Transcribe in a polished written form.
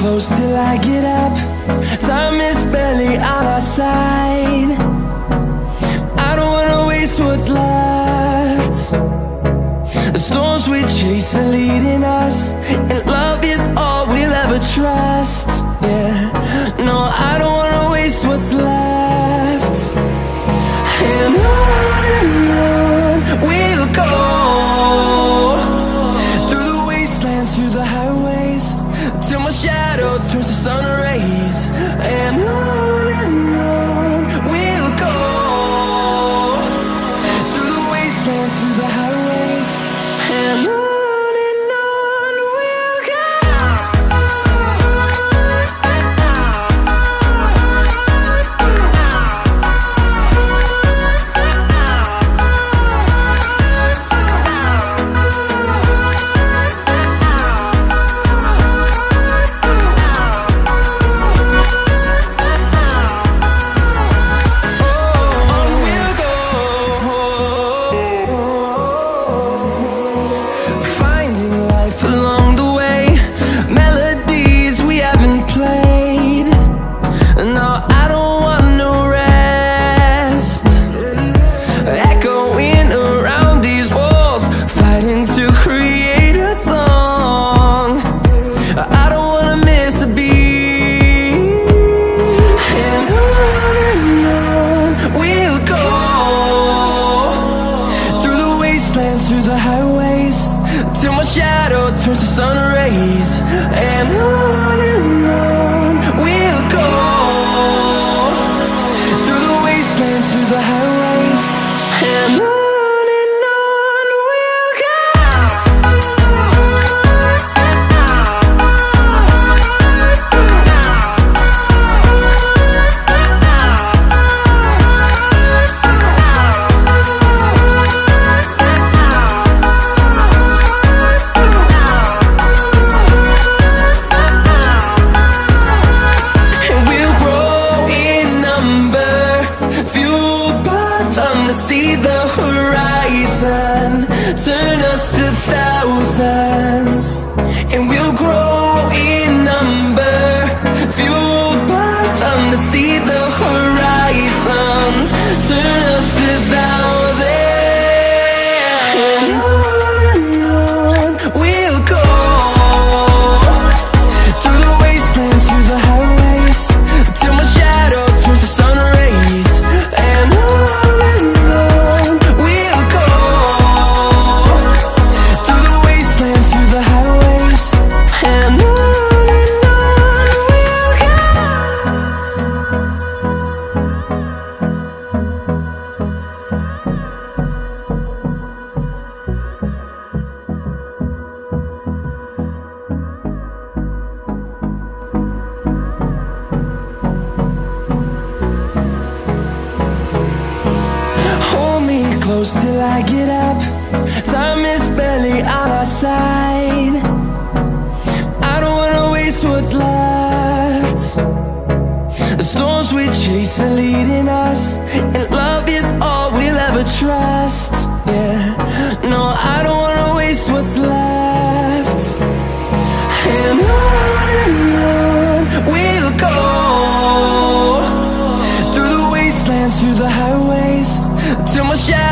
close till I get up. Time is barely on our side. I don't wanna waste what's left. The storms we chase are leading us, and love is all we'll ever trust. Yeah, no, I don't wanna waste what's left. And on we'll go, through the wastelands, through the highways, till my shadow turns to sun rays. And on we'll go, through the wastelands, through the highways, and on we'll go. Through the highways, till my shadow turns to sun rays. And on we'll go, through the wastelands, through the highways, and on we'll go. See the horizon, turn us to thousands, and we'll grow in number, fueled by them to see the horizon, turn us to thousands. And on we'll go, through the wastelands, through the highways, till my shadow turns to sun rays. And close till I get up. Time is barely on our side. I don't wanna waste what's left. The storms we chase are leading us, and love is all we'll ever trust. Yeah, no, I don't wanna waste what's left. And on we'll go, through the wastelands, through the highways, till my shadow